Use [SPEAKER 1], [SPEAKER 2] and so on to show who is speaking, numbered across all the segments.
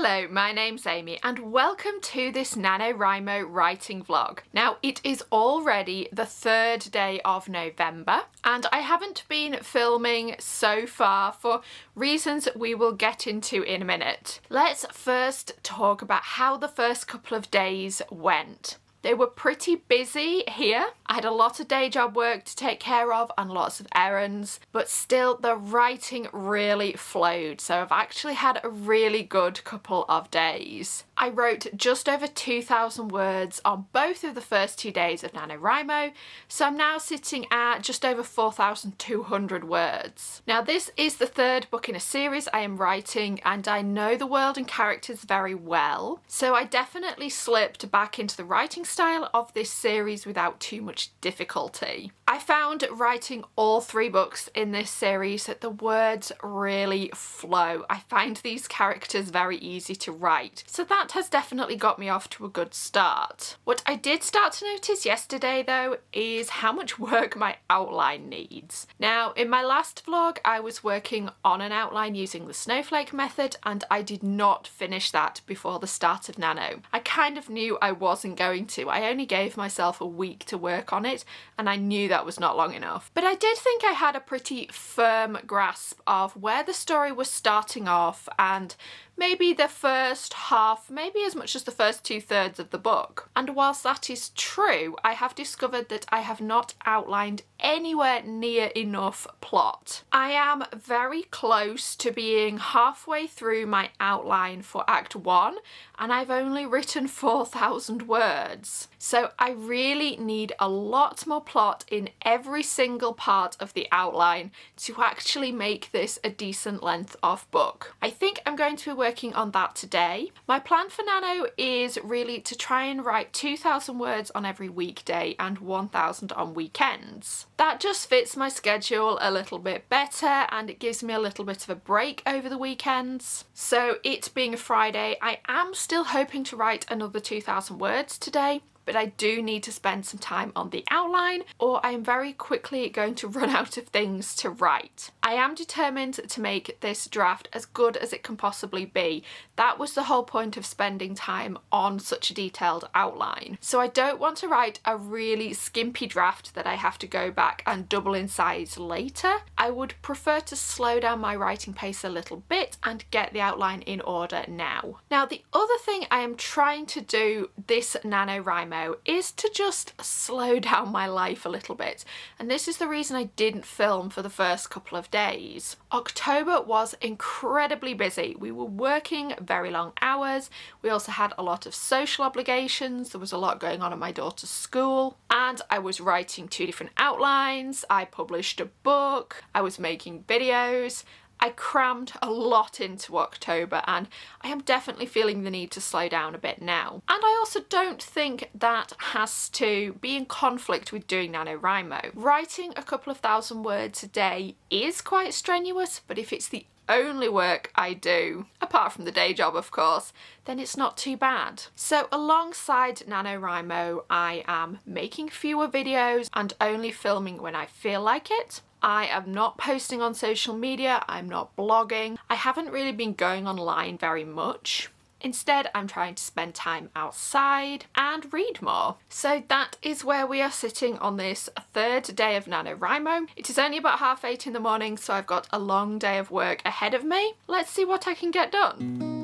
[SPEAKER 1] Hello, my name's Amy and welcome to this NaNoWriMo writing vlog. Now it is already the third day of November and I haven't been filming so far for reasons we will get into in a minute. Let's first talk about how the first couple of days went. They were pretty busy here. I had a lot of day job work to take care of and lots of errands, but still the writing really flowed. So I've actually had a really good couple of days. I wrote just over 2,000 words on both of the first 2 days of NaNoWriMo, so I'm now sitting at just over 4,200 words. Now this is the third book in a series I am writing and I know the world and characters very well, so I definitely slipped back into the writing style of this series without too much difficulty. I found writing all 3 books in this series that the words really flow. I find these characters very easy to write, so that has definitely got me off to a good start. What I did start to notice yesterday though is how much work my outline needs. Now in my last vlog I was working on an outline using the snowflake method and I did not finish that before the start of Nano. I kind of knew I wasn't going to. I only gave myself a week to work on it and I knew that was not long enough. But I did think I had a pretty firm grasp of where the story was starting off and maybe the first half, maybe as much as the first 2/3 of the book. And whilst that is true, I have discovered that I have not outlined anywhere near enough plot. I am very close to being halfway through my outline for Act 1 and I've only written 4,000 words. So I really need a lot more plot in every single part of the outline to actually make this a decent length of book. I think I'm going to be working on that today. My plan for Nano is really to try and write 2,000 words on every weekday and 1,000 on weekends. That just fits my schedule a little bit better and it gives me a little bit of a break over the weekends. So it being a Friday, I am still hoping to write another 2,000 words today, but I do need to spend some time on the outline or I am very quickly going to run out of things to write. I am determined to make this draft as good as it can possibly be. That was the whole point of spending time on such a detailed outline. So I don't want to write a really skimpy draft that I have to go back and double in size later. I would prefer to slow down my writing pace a little bit and get the outline in order now. Now the other thing I am trying to do this NaNoWriMo is to just slow down my life a little bit, and this is the reason I didn't film for the first couple of days. October was incredibly busy. We were working very long hours. We also had a lot of social obligations. There was a lot going on at my daughter's school and I was writing 2 different outlines. I published a book. I was making videos. I crammed a lot into October and I am definitely feeling the need to slow down a bit now. And I also don't think that has to be in conflict with doing NaNoWriMo. Writing a couple of thousand words a day is quite strenuous, but if it's the only work I do, apart from the day job of course, then it's not too bad. So alongside NaNoWriMo, I am making fewer videos and only filming when I feel like it. I am not posting on social media, I'm not blogging. I haven't really been going online very much. Instead, I'm trying to spend time outside and read more. So that is where we are sitting on this third day of NaNoWriMo. It is only about 8:30 in the morning, so I've got a long day of work ahead of me. Let's see what I can get done.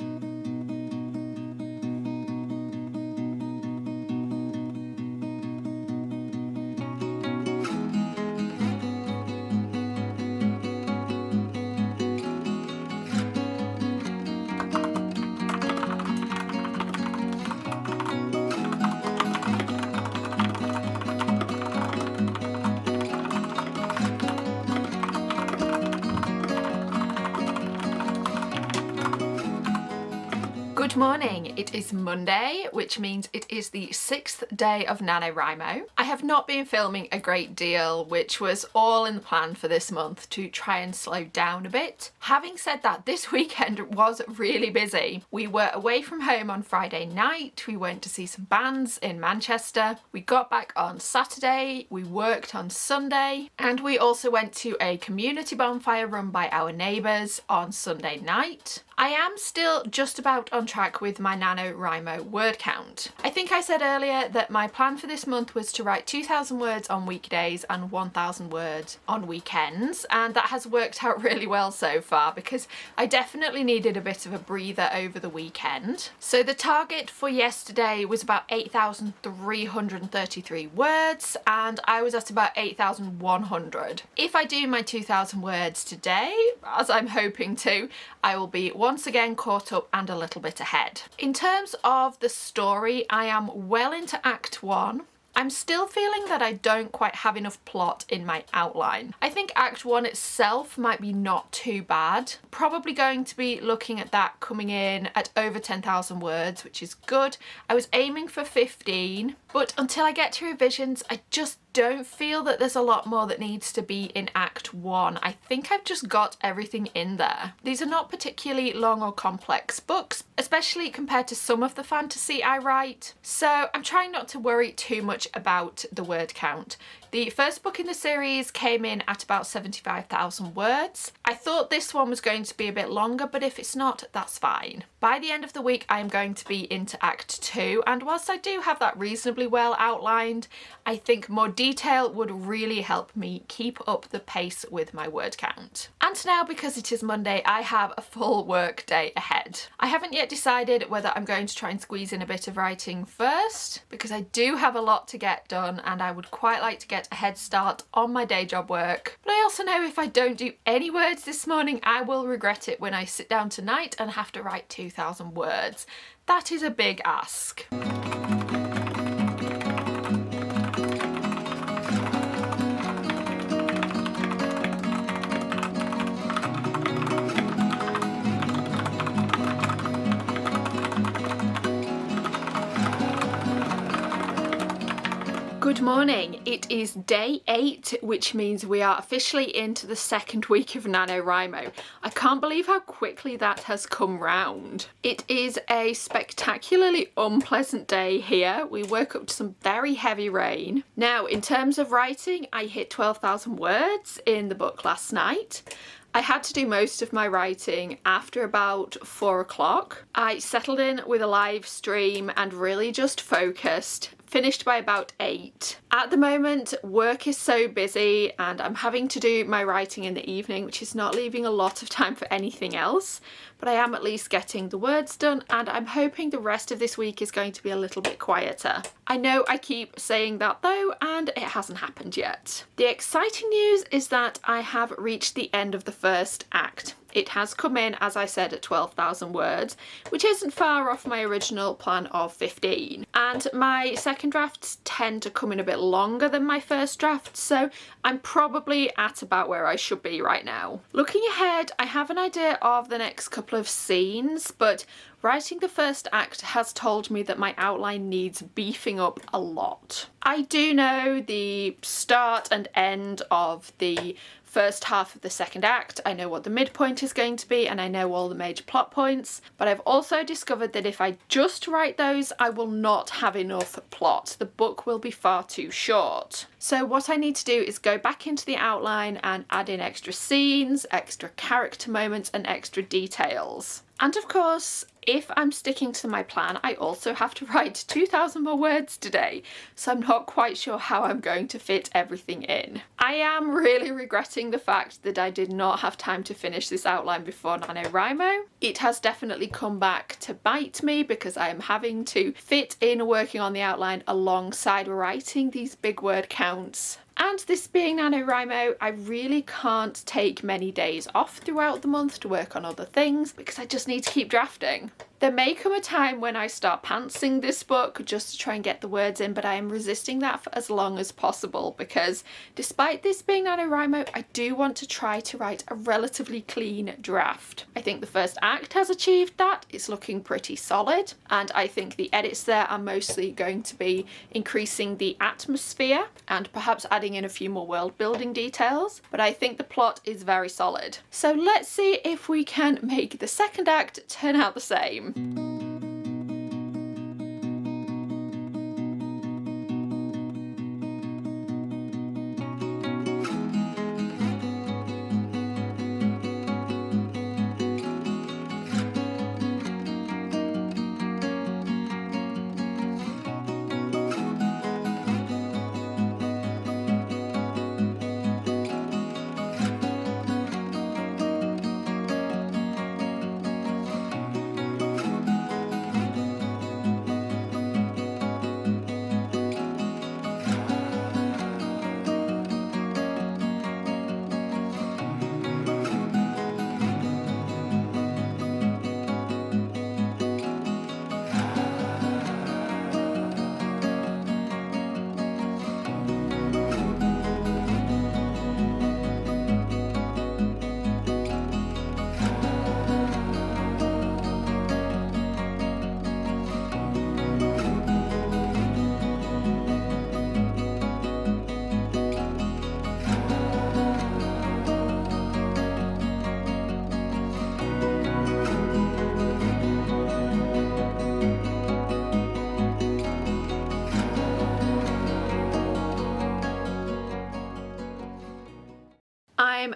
[SPEAKER 1] Good morning, it is Monday, which means it is the 6th day of NaNoWriMo. I have not been filming a great deal, which was all in the plan for this month to try and slow down a bit. Having said that, this weekend was really busy. We were away from home on Friday night, we went to see some bands in Manchester, we got back on Saturday, we worked on Sunday, and we also went to a community bonfire run by our neighbours on Sunday night. I am still just about on track with my NaNoWriMo word count. I think I said earlier that my plan for this month was to write 2,000 words on weekdays and 1,000 words on weekends, and that has worked out really well so far because I definitely needed a bit of a breather over the weekend. So the target for yesterday was about 8,333 words and I was at about 8,100. If I do my 2,000 words today, as I'm hoping to, I will be once again caught up and a little bit ahead. In terms of the story, I am well into Act 1. I'm still feeling that I don't quite have enough plot in my outline. I think Act 1 itself might be not too bad. Probably going to be looking at that coming in at over 10,000 words, which is good. I was aiming for 15, but until I get to revisions, I just don't feel that there's a lot more that needs to be in Act 1. I think I've just got everything in there. These are not particularly long or complex books, especially compared to some of the fantasy I write. So I'm trying not to worry too much about the word count. The first book in the series came in at about 75,000 words. I thought this one was going to be a bit longer, but if it's not, that's fine. By the end of the week, I am going to be into Act 2, and whilst I do have that reasonably well outlined, I think more detail would really help me keep up the pace with my word count. And now, because it is Monday, I have a full work day ahead. I haven't yet decided whether I'm going to try and squeeze in a bit of writing first, because I do have a lot to get done and I would quite like to get a head start on my day job work. But I also know if I don't do any words this morning, I will regret it when I sit down tonight and have to write 2,000 words. That is a big ask. Good morning. It is day 8, which means we are officially into the second week of NaNoWriMo. I can't believe how quickly that has come round. It is a spectacularly unpleasant day here. We woke up to some very heavy rain. Now, in terms of writing, I hit 12,000 words in the book last night. I had to do most of my writing after about 4 o'clock. I settled in with a live stream and really just focused. Finished by about 8. At the moment, work is so busy and I'm having to do my writing in the evening, which is not leaving a lot of time for anything else, but I am at least getting the words done and I'm hoping the rest of this week is going to be a little bit quieter. I know I keep saying that though, and it hasn't happened yet. The exciting news is that I have reached the end of the first act. It has come in, as I said, at 12,000 words, which isn't far off my original plan of 15. And my second drafts tend to come in a bit longer than my first draft, so I'm probably at about where I should be right now. Looking ahead, I have an idea of the next couple of scenes, but writing the first act has told me that my outline needs beefing up a lot. I do know the start and end of the first half of the second act. I know what the midpoint is going to be and I know all the major plot points, but I've also discovered that if I just write those, I will not have enough plot. The book will be far too short. So what I need to do is go back into the outline and add in extra scenes, extra character moments and extra details. And of course, if I'm sticking to my plan, I also have to write 2,000 more words today, so I'm not quite sure how I'm going to fit everything in. I am really regretting the fact that I did not have time to finish this outline before NaNoWriMo. It has definitely come back to bite me because I am having to fit in working on the outline alongside writing these big word counts. And this being NaNoWriMo, I really can't take many days off throughout the month to work on other things because I just need to keep drafting. There may come a time when I start pantsing this book just to try and get the words in, but I am resisting that for as long as possible because despite this being NaNoWriMo, I do want to try to write a relatively clean draft. I think the first act has achieved that. It's looking pretty solid, and I think the edits there are mostly going to be increasing the atmosphere and perhaps adding in a few more world building details, but I think the plot is very solid. So let's see if we can make the second act turn out the same.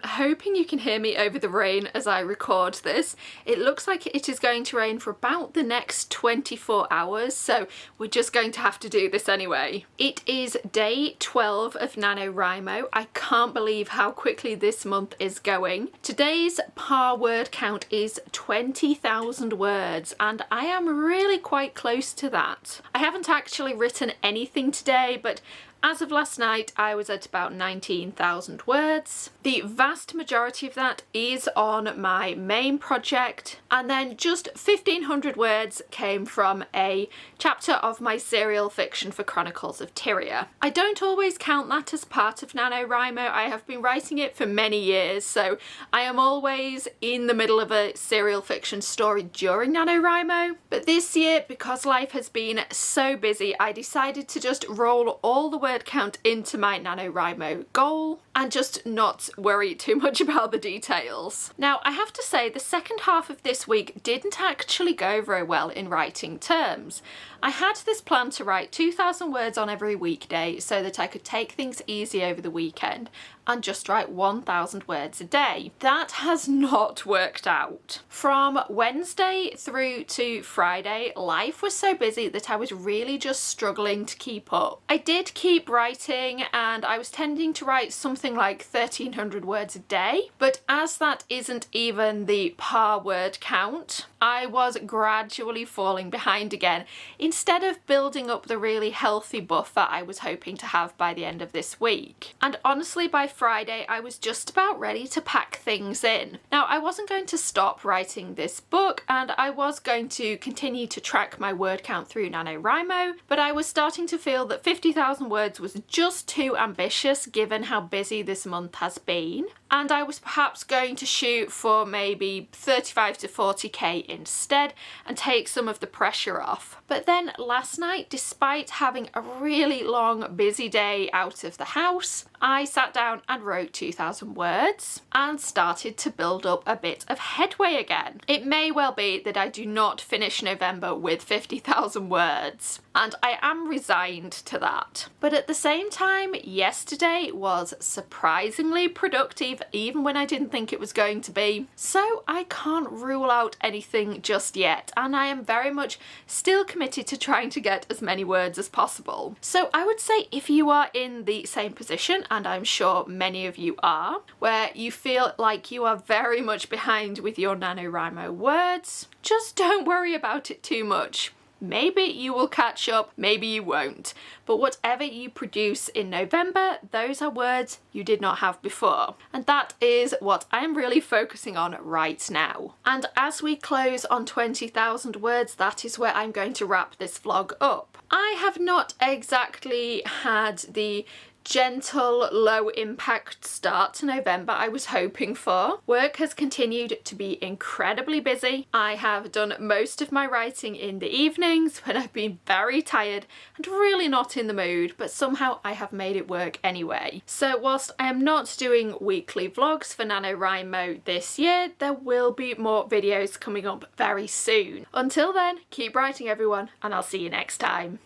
[SPEAKER 1] I'm hoping you can hear me over the rain as I record this. It looks like it is going to rain for about the next 24 hours, so we're just going to have to do this anyway. It is day 12 of NaNoWriMo. I can't believe how quickly this month is going. Today's par word count is 20,000 words, and I am really quite close to that. I haven't actually written anything today, but as of last night, I was at about 19,000 words. The vast majority of that is on my main project, and then just 1,500 words came from a chapter of my serial fiction for Chronicles of Tyria. I don't always count that as part of NaNoWriMo. I have been writing it for many years, so I am always in the middle of a serial fiction story during NaNoWriMo. But this year, because life has been so busy, I decided to just roll all the word count into my NaNoWriMo goal and just not worry too much about the details. Now, I have to say the second half of this week didn't actually go very well in writing terms. I had this plan to write 2,000 words on every weekday so that I could take things easy over the weekend and just write 1,000 words a day. That has not worked out. From Wednesday through to Friday, life was so busy that I was really just struggling to keep up. I did keep writing, and I was tending to write something like 1,300 words a day, but as that isn't even the par word count, I was gradually falling behind again, instead of building up the really healthy buffer I was hoping to have by the end of this week. And honestly, by Friday, I was just about ready to pack things in. Now, I wasn't going to stop writing this book, and I was going to continue to track my word count through NaNoWriMo, but I was starting to feel that 50,000 words was just too ambitious given how busy this month has been, and I was perhaps going to shoot for maybe 35 to 40k instead and take some of the pressure off. But then last night, despite having a really long busy day out of the house, I sat down and wrote 2,000 words and started to build up a bit of headway again. It may well be that I do not finish November with 50,000 words, and I am resigned to that. But at the same time, yesterday was surprisingly productive, even when I didn't think it was going to be. So I can't rule out anything just yet, and I am very much still committed to trying to get as many words as possible. So I would say if you are in the same position, and I'm sure many of you are, where you feel like you are very much behind with your NaNoWriMo words, just don't worry about it too much. Maybe you will catch up, maybe you won't. But whatever you produce in November, those are words you did not have before. And that is what I'm really focusing on right now. And as we close on 20,000 words, that is where I'm going to wrap this vlog up. I have not exactly had the gentle, low impact start to November I was hoping for. Work has continued to be incredibly busy. I have done most of my writing in the evenings when I've been very tired and really not in the mood, but somehow I have made it work anyway. So whilst I am not doing weekly vlogs for NaNoWriMo this year, there will be more videos coming up very soon. Until then, keep writing everyone, and I'll see you next time.